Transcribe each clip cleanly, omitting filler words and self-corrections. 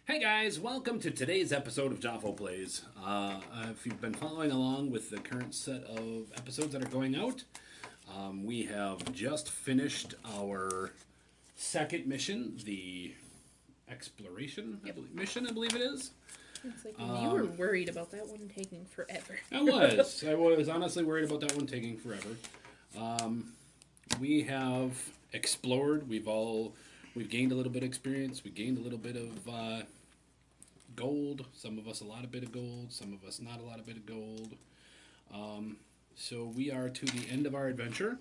Hey guys, welcome to today's episode of Jafo Plays. If you've been following along with the current set of episodes that are going out, we have just finished our second mission, the exploration mission, I believe it is. It's like you were worried about that one taking forever. I was honestly worried about that one taking forever. We have explored. We've gained a little bit of experience. We gained a little bit of gold. Some of us a lot of bit of gold. Some of us not a lot of bit of gold. So we are to the end of our adventure.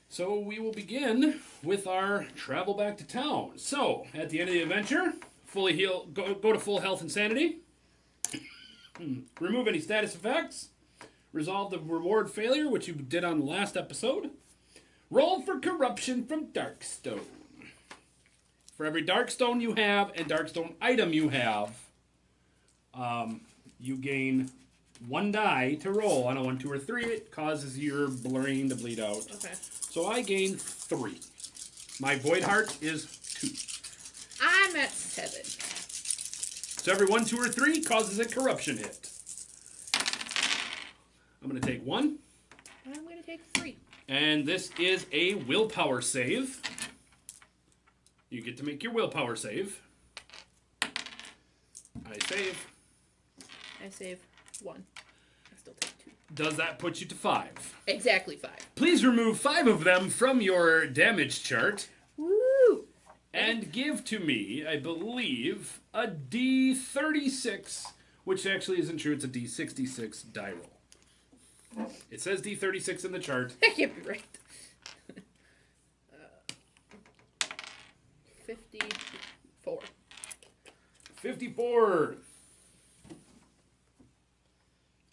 So we will begin with our travel back to town. So at the end of the adventure, fully heal. Go to full health and sanity. Remove any status effects. Resolve the reward failure, which you did on the last episode. Roll for corruption from Darkstone. For every Darkstone you have and Darkstone item you have, you gain 1 die to roll. On a 1, 2, or 3, it causes your brain to bleed out. Okay. So I gain 3. My Void Heart is 2. I'm at 7. So every 1, 2, or 3 causes a corruption hit. I'm going to take 1. I'm going to take 3. And this is a willpower save. You get to make your willpower save. I save. I save 1. I still take 2. Does that put you to 5? Exactly 5. Please remove 5 of them from your damage chart. Woo! And give to me, I believe, a D36, which actually isn't true. It's a D66 die roll. It says D36 in the chart. That can't be right. 54. 54.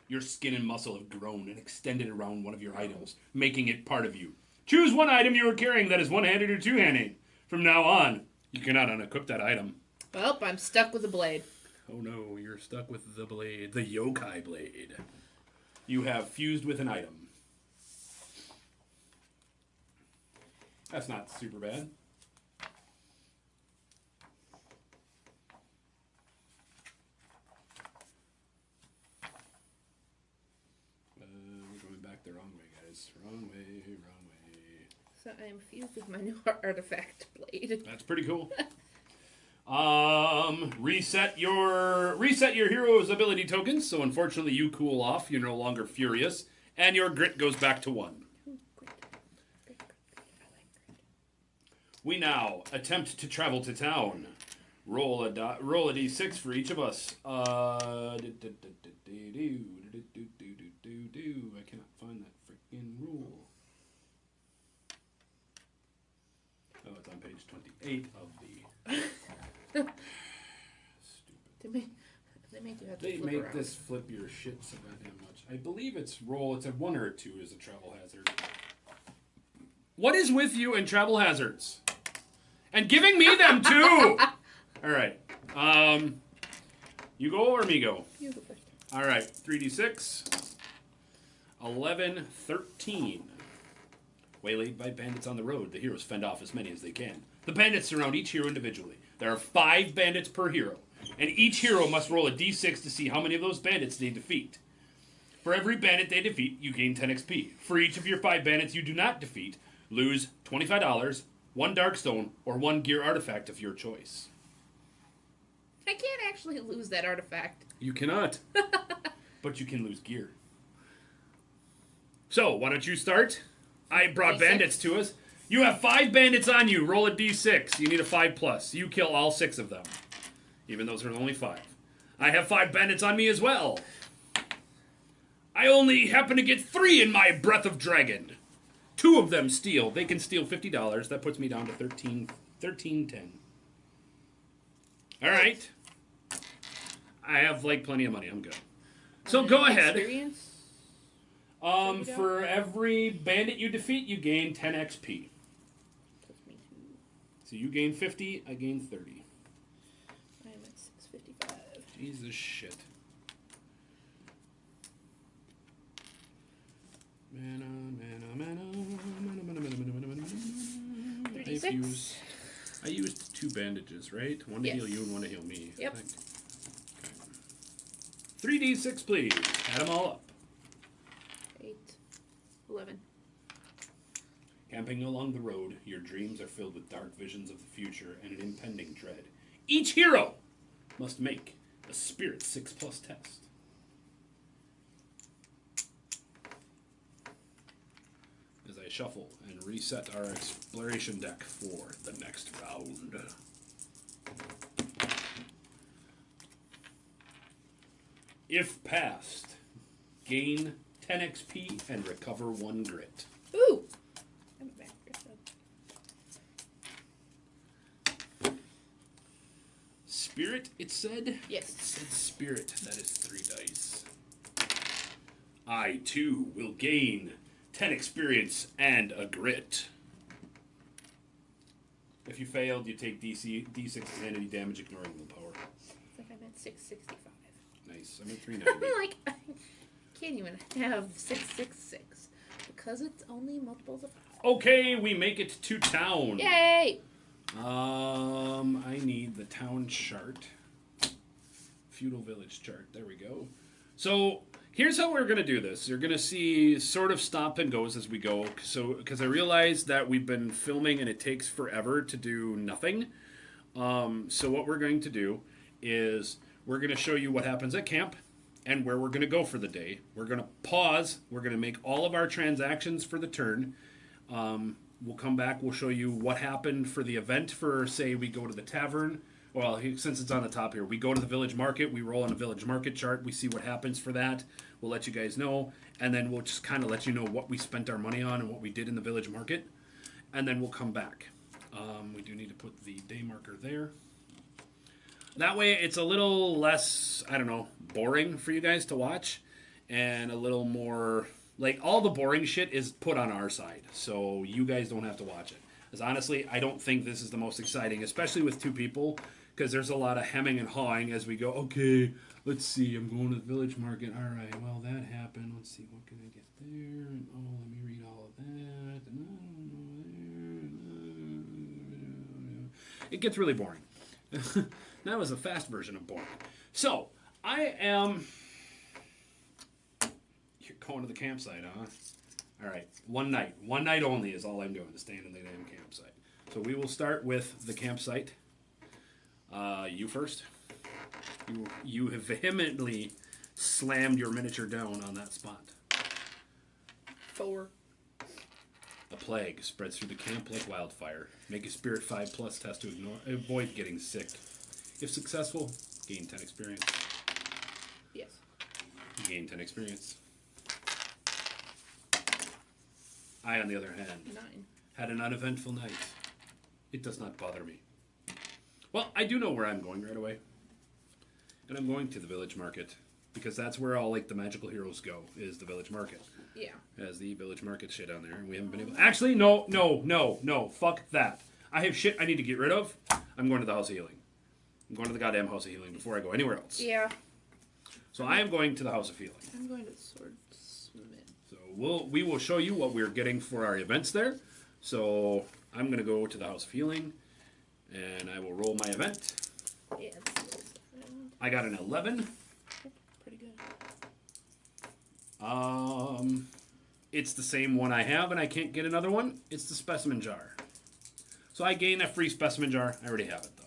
Your skin and muscle have grown and extended around one of your items, making it part of you. Choose one item you are carrying that is one-handed or two-handed. From now on, you cannot unequip that item. Well, I'm stuck with the blade. Oh no, you're stuck with the blade, the yokai blade. You have fused with an item. That's not super bad. We're going back the wrong way, guys. Wrong way, wrong way. So I am fused with my new artifact blade. That's pretty cool. Reset your hero's ability tokens. So unfortunately, you cool off. You're no longer furious, and your grit goes back to 1. We now attempt to travel to town. Roll a d6 for each of us. I cannot find that freaking rule. Oh, it's on page 28 of the. Stupid. They make you have to They flip make around. this flip your shit so goddamn much. I believe it's roll. It's a 1 or a 2 is a travel hazard. What is with you and travel hazards? And giving me them too. All right. You go or me go? You go first. All right. 3d6. 11, 13. Waylaid by bandits on the road, the heroes fend off as many as they can. The bandits surround each hero individually. There are 5 bandits per hero, and each hero must roll a d6 to see how many of those bandits they defeat. For every bandit they defeat, you gain 10 XP. For each of your 5 bandits you do not defeat, lose $25, 1 Darkstone, or 1 gear artifact of your choice. I can't actually lose that artifact. You cannot, but you can lose gear. So, why don't you start? I brought D6? bandits to us. You have 5 bandits on you. Roll a d6. You need a 5+. You kill all 6 of them. Even though there's only 5. I have 5 bandits on me as well. I only happen to get 3 in my Breath of Dragon. 2 of them steal. They can steal $50. That puts me down to 13.10. All right. I have, plenty of money. I'm good. So go ahead. Experience? For every bandit you defeat, you gain 10 XP. So you gain 50, I gain 30. I am at 655. Jesus shit. I used 2 bandages, right? One to Yes. heal you and one to heal me. Yep. I think. Okay. 3d6, please. Add them all up. 8, 11. Camping along the road, your dreams are filled with dark visions of the future and an impending dread. Each hero must make a Spirit 6+ test. As I shuffle and reset our exploration deck for the next round. If passed, gain 10 XP and recover 1 grit. Ooh! I'm back. Spirit, it said? Yes. It said spirit. That is 3 dice. I, too, will gain 10 experience and a grit. If you failed, you take D6 sanity damage, ignoring willpower. It's like I'm at 665. Nice. I'm at 390. I'm like, I can't even have 666 because it's only multiples of 5. Okay, we make it to town. Yay! I need the town chart. Feudal village chart. There we go. So here's how we're going to do this. You're going to see sort of stop and goes as we go. So because I realized that we've been filming and it takes forever to do nothing. So what we're going to do is we're going to show you what happens at camp and where we're going to go for the day. We're going to pause. We're going to make all of our transactions for the turn. We'll come back. We'll show you what happened for the event for, say, we go to the tavern. Well, since it's on the top here, we go to the village market. We roll on a village market chart. We see what happens for that. We'll let you guys know. And then we'll just kind of let you know what we spent our money on and what we did in the village market. And then we'll come back. We do need to put the day marker there. That way it's a little less, I don't know, boring for you guys to watch. And a little more... Like, all the boring shit is put on our side, so you guys don't have to watch it. Because honestly, I don't think this is the most exciting, especially with 2 people, because there's a lot of hemming and hawing as we go, okay, let's see, I'm going to the village market. All right, well, that happened. Let's see, what can I get there? And, oh, let me read all of that. It gets really boring. That was a fast version of boring. So, I am... Going to the campsite, huh? All right, one night only is all I'm doing, to stand in the damn campsite. So we will start with the campsite. You first. You have vehemently slammed your miniature down on that spot. 4. A plague spreads through the camp like wildfire. Make a Spirit 5+ test to avoid getting sick. If successful, gain 10 experience. Yes. Gain 10 experience. I, on the other hand, 9. had an uneventful night. It does not bother me. Well, I do know where I'm going right away. And I'm going to the village market. Because that's where all, like, the magical heroes go, is the village market. Yeah. Has the village market shit on there. And we haven't been able... Actually, no. Fuck that. I have shit I need to get rid of. I'm going to the House of Healing. I'm going to the goddamn House of Healing before I go anywhere else. Yeah. So I am going to the House of Healing. I'm going to Swordsmith. So we will show you what we're getting for our events there. So I'm going to go to the House of Healing, and I will roll my event. Yeah, I got an 11. pretty good. It's the same one I have, and I can't get another one. It's the specimen jar. So I gain a free specimen jar. I already have it, though.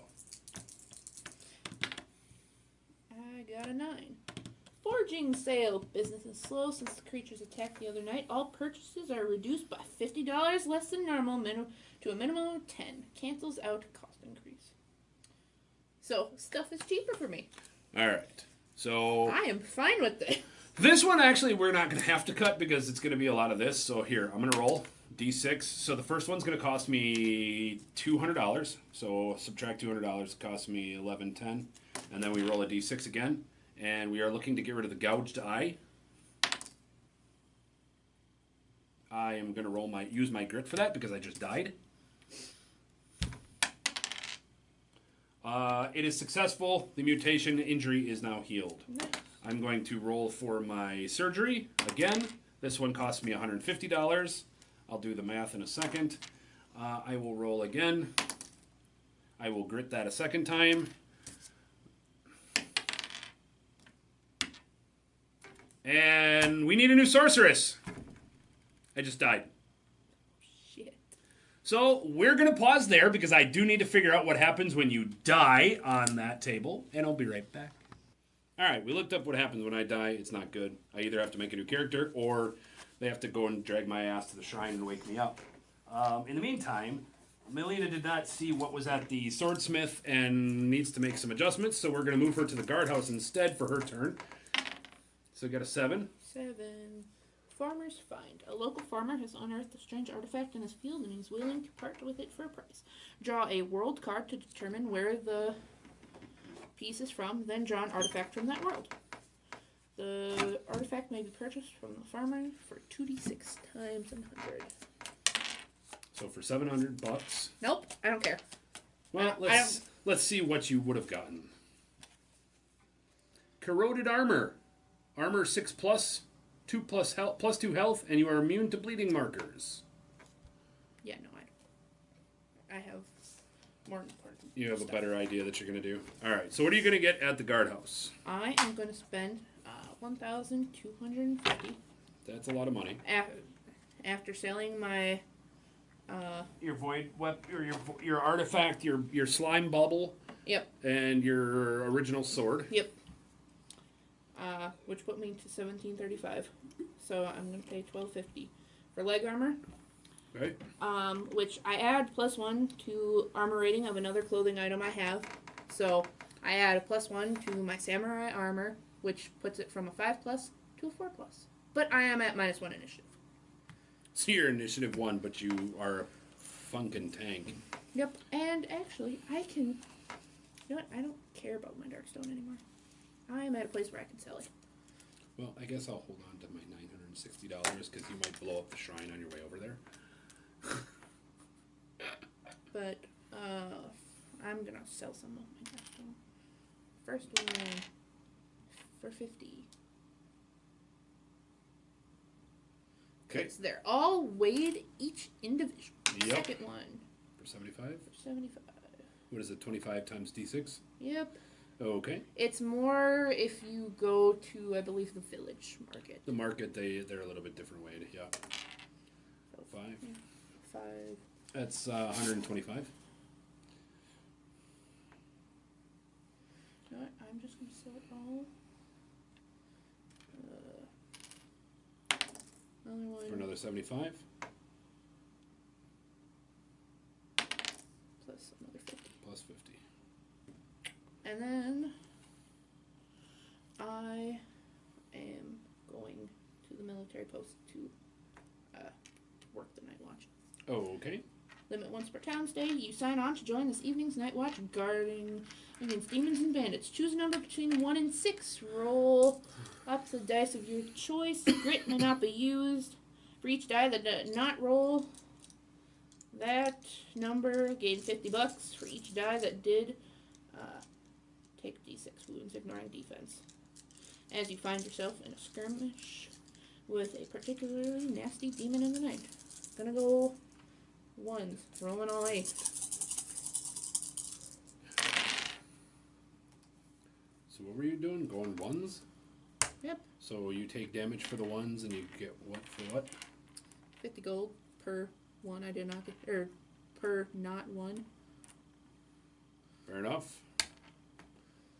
I got a 9. Forging sale. Business is slow since the creatures attacked the other night. All purchases are reduced by $50 less than normal to a minimum of 10. Cancels out cost increase. So, stuff is cheaper for me. All right. So I am fine with it. this one, actually, we're not going to have to cut because it's going to be a lot of this. So here, I'm going to roll D6. So the first one's going to cost me $200. So subtract $200, costs me $11.10. And then we roll a D6 again. And we are looking to get rid of the gouged eye. I am going to use my grit for that because I just died. It is successful. The mutation injury is now healed. Nice. I'm going to roll for my surgery again. This one cost me $150. I'll do the math in a second. I will roll again. I will grit that a second time. And we need a new sorceress. I just died. Shit. So we're going to pause there because I do need to figure out what happens when you die on that table. And I'll be right back. Alright, we looked up what happens when I die. It's not good. I either have to make a new character or they have to go and drag my ass to the shrine and wake me up. In the meantime, Melina did not see what was at the swordsmith and needs to make some adjustments, so we're going to move her to the guardhouse instead for her turn. So we got a 7. 7. Farmer's Find. A local farmer has unearthed a strange artifact in his field and he's willing to part with it for a price. Draw a world card to determine where the piece is from, then draw an artifact from that world. The artifact may be purchased from the farmer for 2d6 times 100. So for $700. Nope, I don't care. Well, let's see what you would have gotten. Corroded armor. Armor 6 plus, 2 plus health, plus 2 health, and you are immune to bleeding markers. Yeah, no, I have more important. You have stuff. a better idea that you're going to do. All right, so what are you going to get at the guardhouse? I am going to spend 1,250. That's a lot of money. After selling my Your void or your artifact, your slime bubble. Yep. And your original sword. Yep. Which put me to 1,735. So I'm gonna pay 1,250 for leg armor. Right. Which I add +1 to armor rating of another clothing item I have. So I add a +1 to my samurai armor, which puts it from a 5+ to a 4+. But I am at -1 initiative. So you're initiative 1, but you are a funkin' tank. Yep. And actually, I can. You know what? I don't care about my darkstone anymore. I am at a place where I can sell it. Well, I guess I'll hold on to my $960 because you might blow up the shrine on your way over there. But I'm gonna sell some of my darkstone. First one for 50. Okay. They're all weighed each individual. Yep. Second one For 75? for 75. What is it, 25 times D6? Yep. Okay. It's more if you go to, I believe, the village market. The market, they're a little bit different weight, yeah. So, 5. yeah, 5. That's 125. You know what? I'm just gonna sell it all. Another one. For another 75. Plus another 50. Plus 50. And then I am going to the military post to work the night watch. Oh, okay. Limit once per town stay. You sign on to join this evening's night watch guarding against demons and bandits. Choose a number between 1 and 6. Roll up the dice of your choice. Grit may not be used. For each die that did not roll that number, gain $50. For each die that did, take D6 wounds, ignoring defense. As you find yourself in a skirmish with a particularly nasty demon in the night. Gonna go 1s, rolling all 8. So what were you doing? Going 1s? Yep. So you take damage for the 1s and you get what for what? 50 gold per one I did not get, or per not one. Fair enough.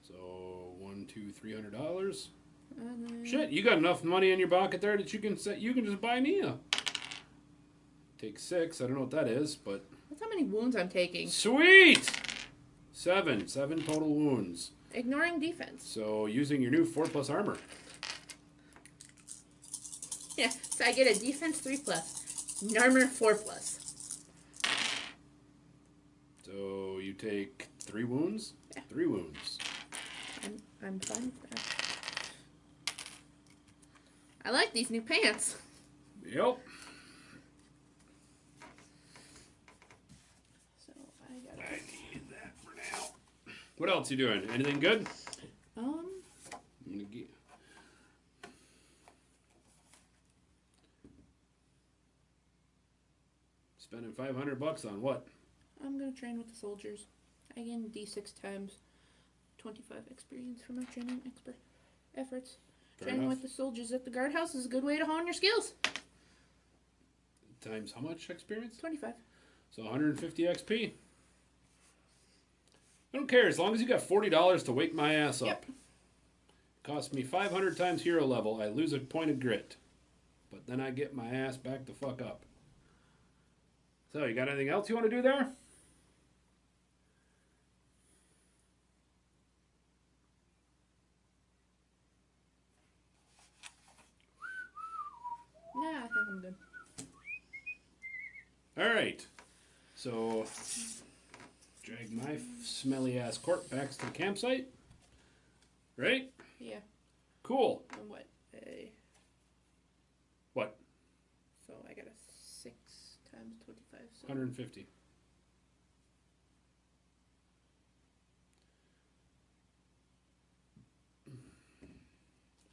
So $300. Shit, you got enough money in your pocket there that you can just buy Nia. Take 6. I don't know what that is, but That's how many wounds I'm taking. sweet. 7 total wounds. Ignoring defense. So using your new 4+ armor. Yeah, so I get a defense 3+, an armor 4+. So you take 3 wounds. Yeah. 3 wounds. I'm fine with that. I like these new pants. Yep. So I need that for now. What else you doing? Anything good? I'm gonna get. Spending $500 on what? I'm gonna train with the soldiers. I gain D6 times 25 experience for my training efforts. Training with the soldiers at the guardhouse is a good way to hone your skills. Times how much experience? 25. So 150 XP. I don't care, as long as you got $40 to wake my ass up. Yep. Cost me 500 times hero level. I lose a point of grit. But then I get my ass back the fuck up. So, you got anything else you want to do there? Nah, I think I'm good. Alright. So, drag my smelly ass corpse back to the campsite. Right? Yeah. Cool. And what? What? So I got a 6 times 25. So 150.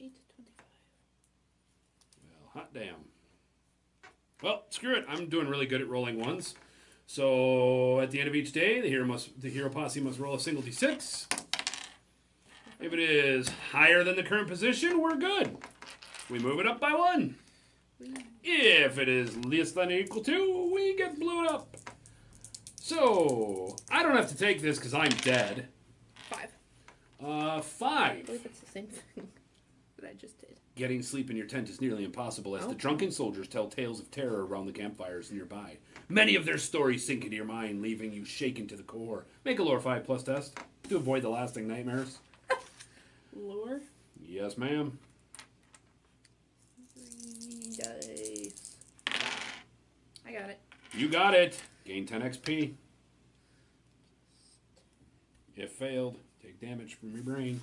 $8 to 25. Well, hot damn. Well, screw it. I'm doing really good at rolling ones. So at the end of each day, the hero posse must roll a single d6. If it is higher than the current position, we're good. We move it up by 1. If it is less than or equal to, we get blown up. So I don't have to take this because I'm dead. 5. 5. I believe it's the same thing that I just did. Getting sleep in your tent is nearly impossible as the drunken soldiers tell tales of terror around the campfires nearby. Many of their stories sink into your mind, leaving you shaken to the core. Make a lore 5+ test to avoid the lasting nightmares. Lore? Yes, ma'am. 3 dice. I got it. You got it. Gain 10 XP. If failed, take damage from your brain.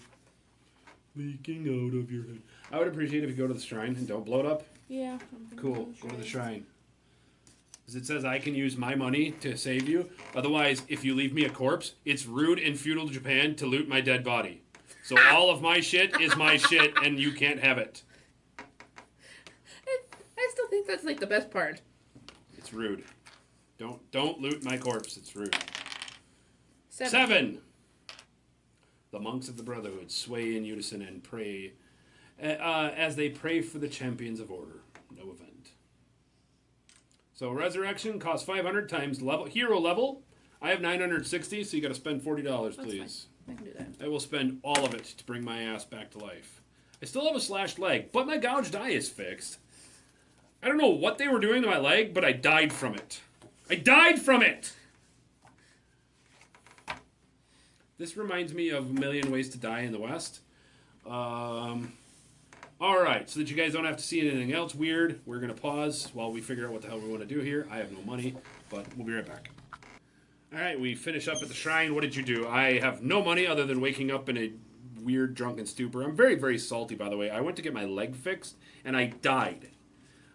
Leaking out of your head. I would appreciate if you go to the shrine and don't blow it up. Yeah. Cool. Go to the shrine. Because it says I can use my money to save you. Otherwise, if you leave me a corpse, it's rude in feudal Japan to loot my dead body. So all of my shit is my shit, and you can't have it. I still think that's like the best part. It's rude. Don't loot my corpse. It's rude. 7. The monks of the Brotherhood sway in unison and pray as they pray for the champions of order. No event. So resurrection costs 500 times hero level. I have 960, so you got to spend $40, please. That's fine. I can do that. I will spend all of it to bring my ass back to life. I still have a slashed leg, but my gouged eye is fixed. I don't know what they were doing to my leg, but I died from it. I died from it! This reminds me of A Million Ways to Die in the West. Alright, so that you guys don't have to see anything else weird, we're going to pause while we figure out what the hell we want to do here. I have no money, but we'll be right back. Alright, we finish up at the shrine. What did you do? I have no money other than waking up in a weird drunken stupor. I'm very, very salty, by the way. I went to get my leg fixed, and I died.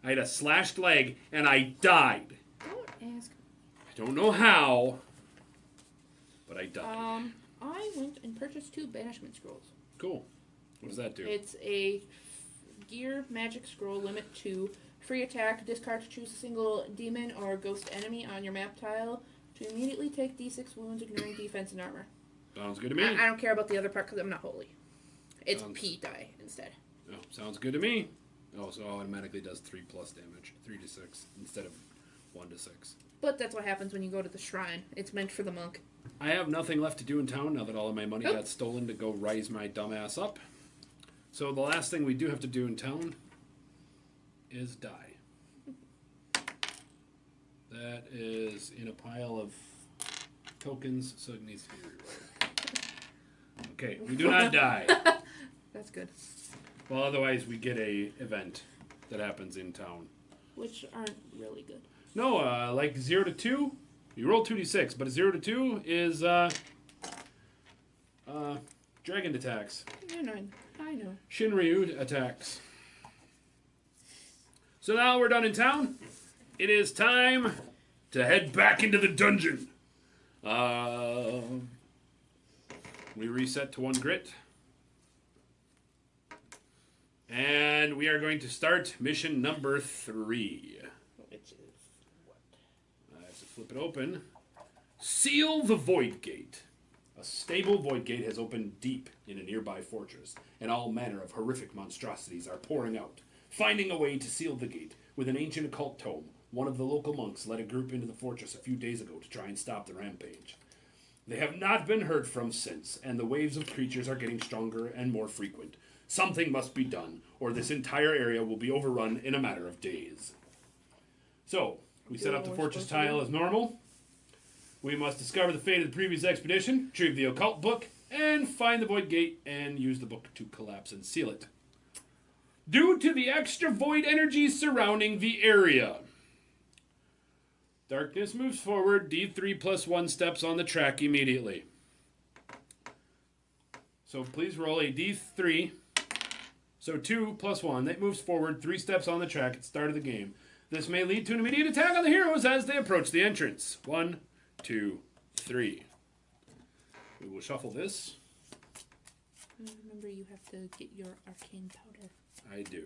I had a slashed leg, and I died. Don't ask. I don't know how, but I died. I went and purchased 2 banishment scrolls. Cool. What does that do? It's a gear magic scroll, limit 2. Free attack, discard to choose a single demon or ghost enemy on your map tile to immediately take d6 wounds, ignoring defense and armor. Sounds good to me. I don't care about the other part because I'm not holy. It's Sounds... P die instead. Oh, sounds good to me. Oh, so it automatically does 3+ damage. 3 to 6 instead of 1 to 6. But that's what happens when you go to the shrine. It's meant for the monk. I have nothing left to do in town now that all of my money got stolen to go rise my dumb ass up. So the last thing we do have to do in town is die. That is in a pile of tokens, so it needs to be rewrote. Okay, we do not die. That's good. Well, otherwise we get a event that happens in town. Which aren't really good. No, like 0 to 2, you roll 2d6, but a 0 to 2 is dragon attacks. You're 9. I know. Shinryu attacks. So now we're done in town. It is time to head back into the dungeon. We reset to 1 grit. And we are going to start mission number 3. Which is what? I have to flip it open. Seal the Void Gate. A stable void gate has opened deep in a nearby fortress, and all manner of horrific monstrosities are pouring out. Finding a way to seal the gate with an ancient occult tome, one of the local monks led a group into the fortress a few days ago to try and stop the rampage. They have not been heard from since, and the waves of creatures are getting stronger and more frequent. Something must be done, or this entire area will be overrun in a matter of days. So, we set up the fortress tile as normal. We must discover the fate of the previous expedition, retrieve the occult book, and find the void gate and use the book to collapse and seal it. Due to the extra void energy surrounding the area. Darkness moves forward. D3 plus 1 steps on the track immediately. So please roll a D3. So 2 plus 1. That moves forward 3 steps on the track at the start of the game. This may lead to an immediate attack on the heroes as they approach the entrance. 1, 2, 3. We will shuffle this. Remember, you have to get your arcane powder. I do.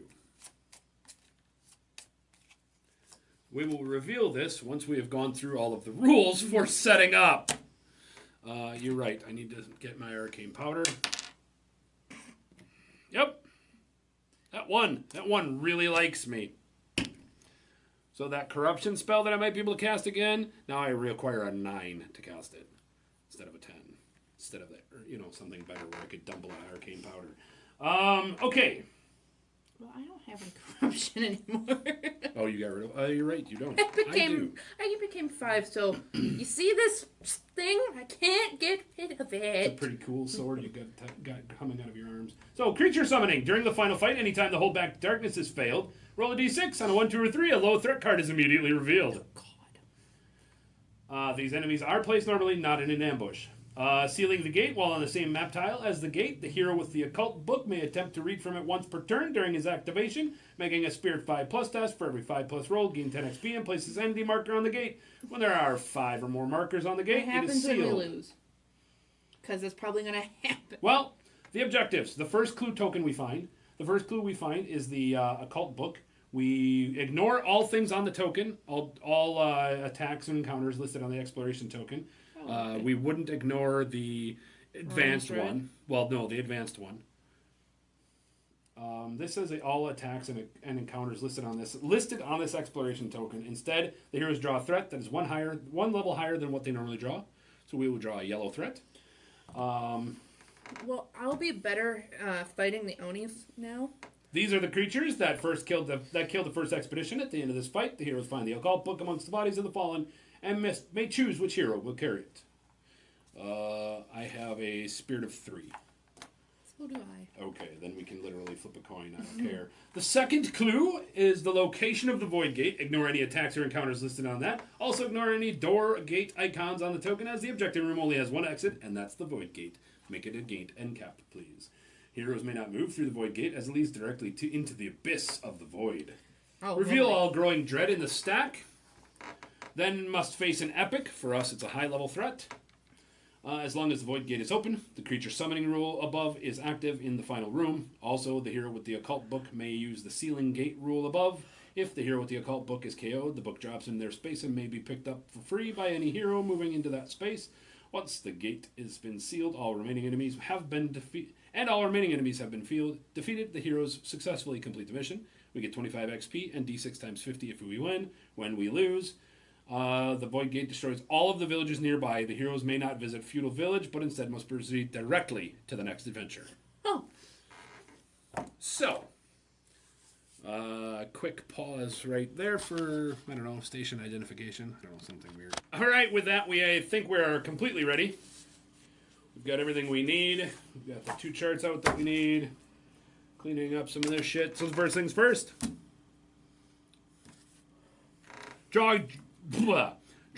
We will reveal this once we have gone through all of the rules for setting up. You're right. I need to get my arcane powder. Yep. That one really likes me. So that corruption spell that I might be able to cast again, now I require a 9 to cast it instead of a 10. Instead of that, something better where I could double an arcane powder. Okay. Well, I don't have any corruption anymore. Oh, you got rid of... you're right, you don't. I became 5, so you see this thing? I can't get rid of it. It's a pretty cool sword you got coming out of your arms. So, creature summoning. During the final fight, anytime the hold back darkness has failed, roll a d6. On a 1, 2, or 3, a low threat card is immediately revealed. Oh, God. These enemies are placed normally, not in an ambush. Sealing the gate while on the same map tile as the gate, the hero with the occult book may attempt to read from it once per turn during his activation, making a Spirit 5+ test for every 5+ roll, gain 10 XP, and place his entity marker on the gate. When there are 5 or more markers on the gate, what it is sealed. What happens when we lose? Because that's probably going to happen. Well, the objectives. The first clue token we find. The first clue we find is the occult book. We ignore all things on the token, all attacks and encounters listed on the exploration token. Okay. We wouldn't ignore the advanced one. Well, no, the advanced one. This says all attacks and encounters listed on this exploration token. Instead, the heroes draw a threat that is one level higher than what they normally draw. So we will draw a yellow threat. Well, I'll be better fighting the Onis now. These are the creatures that killed the first expedition. At the end of this fight, the heroes find the occult book amongst the bodies of the fallen and may choose which hero will carry it. I have a Spirit of 3. So do I. Okay, then we can literally flip a coin. I don't care. The second clue is the location of the void gate. Ignore any attacks or encounters listed on that. Also ignore any door or gate icons on the token, as the objective room only has one exit, and that's the void gate. Make it a gate end cap, please. Heroes may not move through the void gate, as it leads directly into the abyss of the void. Oh, reveal all growing dread in the stack. Then must face an epic. For us, it's a high-level threat. As long as the void gate is open, the creature summoning rule above is active in the final room. Also, the hero with the occult book may use the sealing gate rule above. If the hero with the occult book is KO'd, the book drops in their space and may be picked up for free by any hero moving into that space. Once the gate has been sealed, all remaining enemies have been defeated. The heroes successfully complete the mission. We get 25 XP and D6 times 50 if we win. When we lose, the void gate destroys all of the villages nearby. The heroes may not visit Feudal Village, but instead must proceed directly to the next adventure. Oh. So, quick pause right there for, station identification. Something weird. All right, with that, I think we're completely ready. We've got everything we need. We've got the 2 charts out that we need. Cleaning up some of this shit. So the first things first. Draw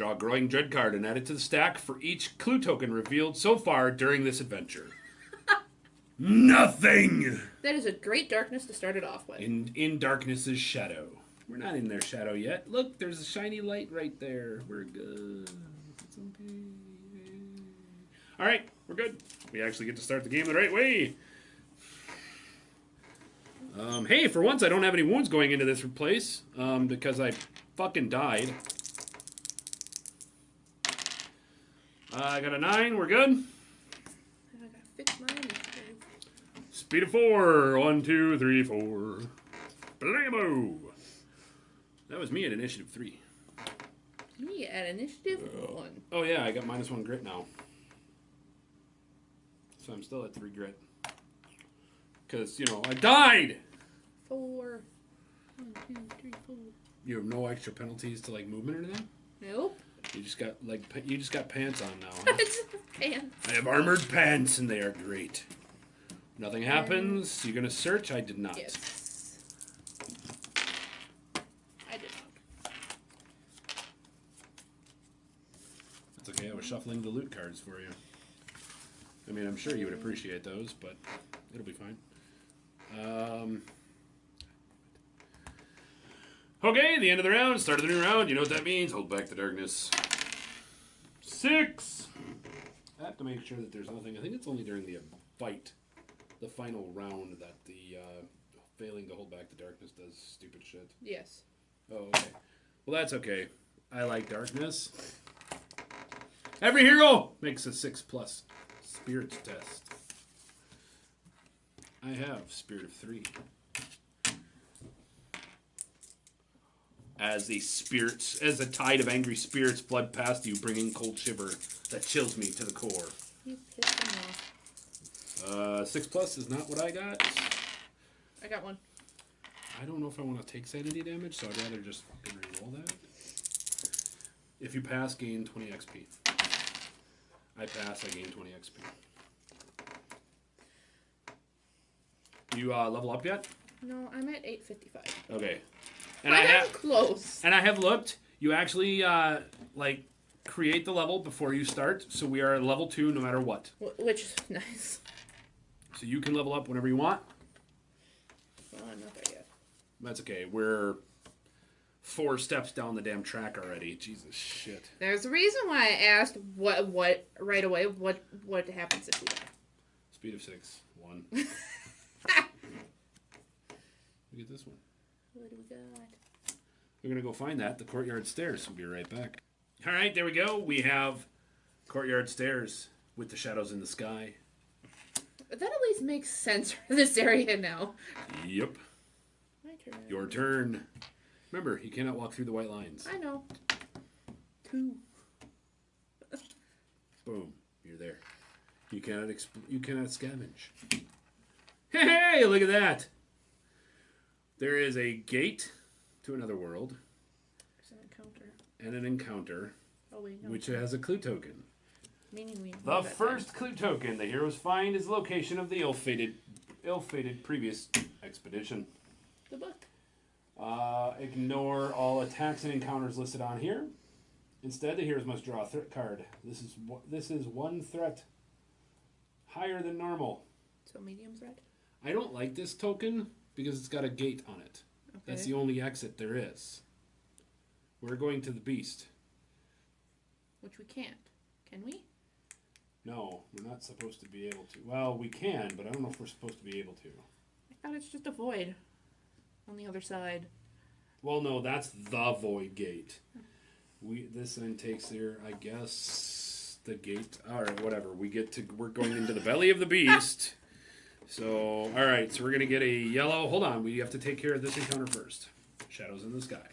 a growing dread card and add it to the stack for each clue token revealed so far during this adventure. Nothing! That is a great darkness to start it off with. In darkness's shadow. We're not in their shadow yet. Look, there's a shiny light right there. We're good. It's okay. Alright, we're good. We actually get to start the game the right way. Hey, for once I don't have any wounds going into this place, because I fucking died. I got a 9, we're good. fix my initiative. Speed of 4. 1, 2, 3, 4. Blammo! That was me at initiative 3. Me at initiative 1. Oh yeah, I got -1 grit now. So I'm still at 3 grit. Because, I died! 4. 1, 2, 3, 4. You have no extra penalties to, movement or anything? Nope. You just got pants on now, huh? Pants. I have armored pants, and they are great. Nothing happens. You gonna search? I did not. Yes. I did not. That's okay. I was shuffling the loot cards for you. I mean, I'm sure you would appreciate those, but it'll be fine. Okay, the end of the round. Start of the new round. You know what that means. Hold back the darkness. 6. I have to make sure that there's nothing. I think it's only during the fight, the final round, that the failing to hold back the darkness does stupid shit. Yes. Oh, okay. Well, that's okay. I like darkness. Every hero makes a 6+ spirit test. I have Spirit of 3. As a tide of angry spirits flood past you, bringing cold shiver that chills me to the core. You pissed them off. 6+ is not what I got. I got 1. I don't know if I want to take sanity damage, so I'd rather just fucking re-roll that. If you pass, gain 20 XP. I pass, I gain 20 XP. You level up yet? No, I'm at 855. Okay. And I'm close. And I have looked. You actually create the level before you start, so we are at level 2 no matter what. Which is nice. So you can level up whenever you want. Well, I'm not there yet. That's okay. We're 4 steps down the damn track already. Jesus shit. There's a reason why I asked what right away. What happens if we die? Speed of 6. 1. Look at this one. What do we got? We're going to go find that. The courtyard stairs. We'll be right back. All right, there we go. We have courtyard stairs with the shadows in the sky. That at least makes sense for this area now. Yep. My turn. Your turn. Remember, you cannot walk through the white lines. I know. 2. Boom. You're there. You cannot scavenge. Hey, look at that. There is a gate to another world. There's an encounter. And an encounter. Oh, wait, no. Which has a clue token. Meaning we The first clue token the heroes find is the location of the ill-fated previous expedition. The book. Ignore all attacks and encounters listed on here. Instead, the heroes must draw a threat card. This is 1 threat higher than normal. So medium threat? I don't like this token because it's got a gate on it. Okay. That's the only exit there is. We're going to the beast. Which we can't. Can we? No, we're not supposed to be able to. Well, we can, but I don't know if we're supposed to be able to. I thought it's just a void on the other side. Well, no, that's the void gate. This then takes there, I guess, the gate. All right, whatever. We're going into the belly of the beast. So, all right. So we're gonna get a yellow. Hold on. We have to take care of this encounter first. Shadows in the sky.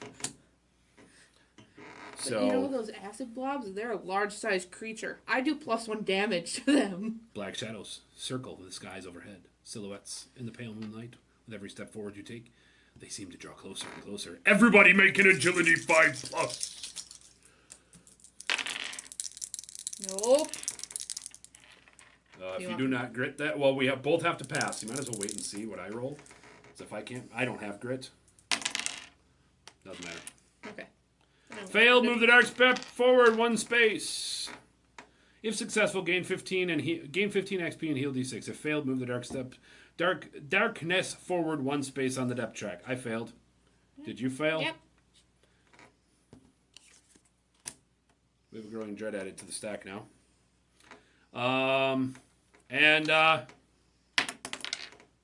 So but you know those acid blobs? They're a large-sized creature. I do +1 damage to them. Black shadows circle the skies overhead. Silhouettes in the pale moonlight. With every step forward you take, they seem to draw closer and closer. Everybody make an agility 5+. Nope. If you do not grit that, well, we both have to pass. You might as well wait and see what I roll. So if I don't have grit. Doesn't matter. Okay. Failed, move the dark step forward 1 space. If successful, gain 15 XP and heal D6. If failed, move the darkness forward 1 space on the depth track. I failed. Did you fail? Yep. We have a growing dread added to the stack now. And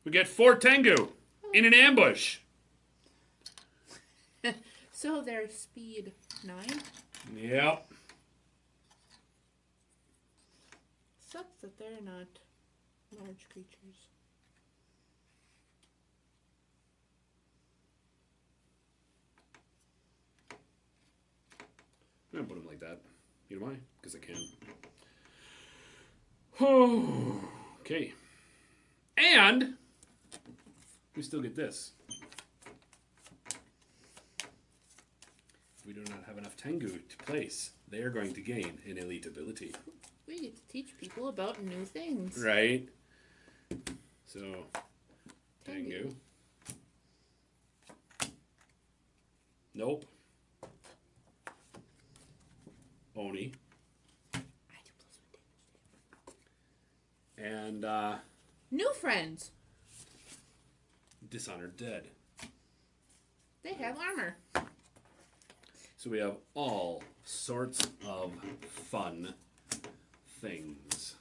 we get 4 Tengu in an ambush. So they're speed 9. Yep. Sucks that they're not Large creatures. I'm going to put them like that. You know why? Because I can. Oh, okay. And we still get this. If we do not have enough Tengu to place, they are going to gain an elite ability. We get to teach people about new things. Right? So, Tengu. Nope. Oni. And new friends. Dishonored Dead. They have armor. So we have all sorts of fun things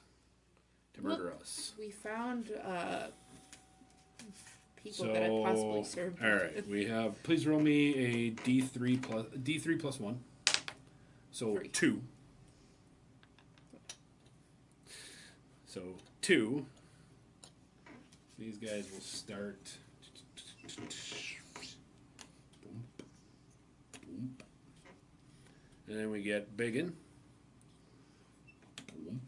to murder us. We found people that I possibly served. All right, we have. Please roll me a D3 plus 1. So 3. 2. So 2. These guys will start. Boom, boom. And then we get Biggin. Boom.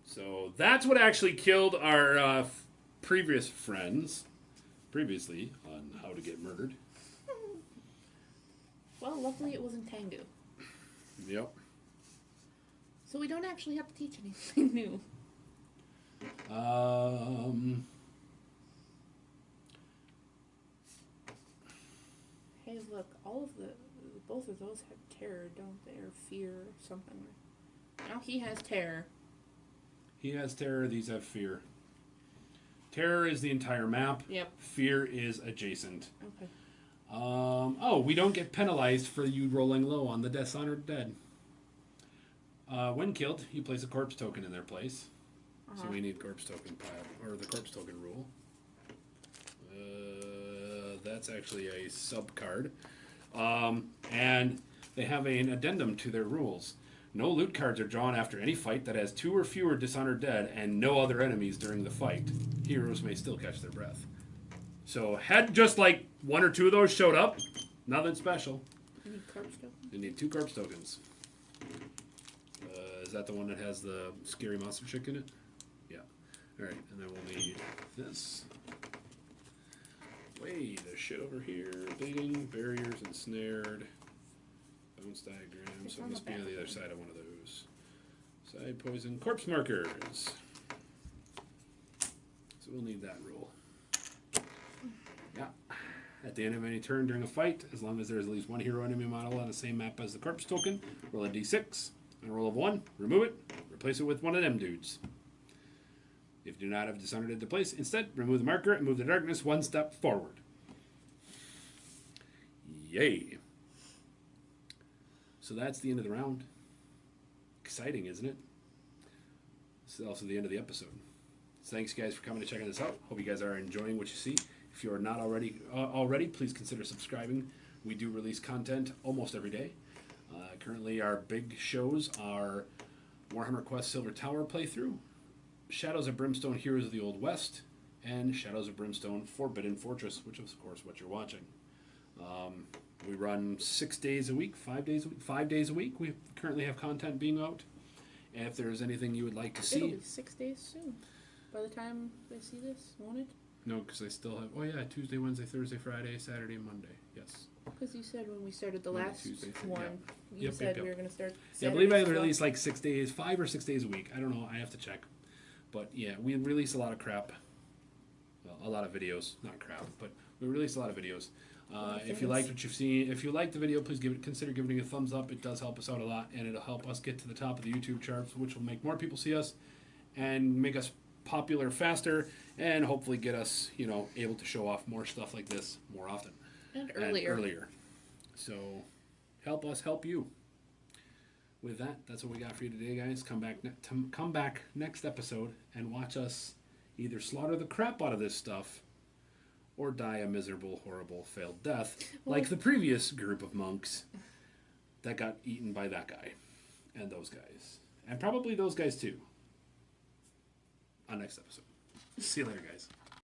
So that's what actually killed our previous friends. Previously on How to Get Murdered. Well, luckily it wasn't Tengu. Yep. So we don't actually have to teach anything new. Hey, look, both of those have terror, don't they? Or fear or something. Now he has terror. He has terror, these have fear. Terror is the entire map. Yep. Fear is adjacent. Okay. We don't get penalized for you rolling low on the Dishonored Dead. When killed, you place a corpse token in their place. So we need corpse token pile, or the corpse token rule. That's actually a sub card. And they have an addendum to their rules. No loot cards are drawn after any fight that has 2 or fewer Dishonored Dead and no other enemies during the fight. Heroes may still catch their breath. So had just like 1 or 2 of those showed up, nothing special. You need corpse tokens? You need 2 corpse tokens. Is that the one that has the scary monster chick in it? Yeah. Alright, and then we'll need this. Wait, there's shit over here. Baiting, barriers, ensnared. Bounce diagram. So it must be on the other side of one of those. Side poison. Corpse markers. So we'll need that rule. Yeah. At the end of any turn during a fight, as long as there is at least one hero enemy model on the same map as the corpse token, roll a d6. On a roll of 1, remove it. Replace it with one of them dudes. If you do not have Dishonored Dead to place, instead, remove the marker and move the darkness 1 step forward. Yay. So that's the end of the round. Exciting, isn't it? This is also the end of the episode. So thanks, guys, for coming and checking this out. Hope you guys are enjoying what you see. If you are not already, please consider subscribing. We do release content almost every day. Currently, our big shows are Warhammer Quest Silver Tower playthrough, Shadows of Brimstone Heroes of the Old West, and Shadows of Brimstone Forbidden Fortress, which is, of course, what you're watching. We run 6 days a week, 5 days a week. 5 days a week. We currently have content being out. And if there's anything you would like to see... It'll be 6 days soon. By the time they see this, won't it? No, because I still have... Oh, yeah, Tuesday, Wednesday, Thursday, Friday, Saturday, and Monday. Yes. Because you said when we started the Monday, last Tuesday, one, yeah. you Yep, said yep. we were going to start Yeah, I Saturdays believe I as well. release like 6 days, 5 or 6 days a week. I don't know. I have to check. But yeah, we release a lot of crap. Well, a lot of videos, not crap, but we release a lot of videos. If you liked what you've seen, if you liked the video, please consider giving it a thumbs up. It does help us out a lot, and it'll help us get to the top of the YouTube charts, which will make more people see us and make us popular faster, and hopefully get us, able to show off more stuff like this more often And earlier. So help us help you. With that, that's what we got for you today, guys. Come back next episode and watch us either slaughter the crap out of this stuff or die a miserable, horrible, failed death, like the previous group of monks that got eaten by that guy and those guys. And probably those guys too. on next episode. See you later, guys.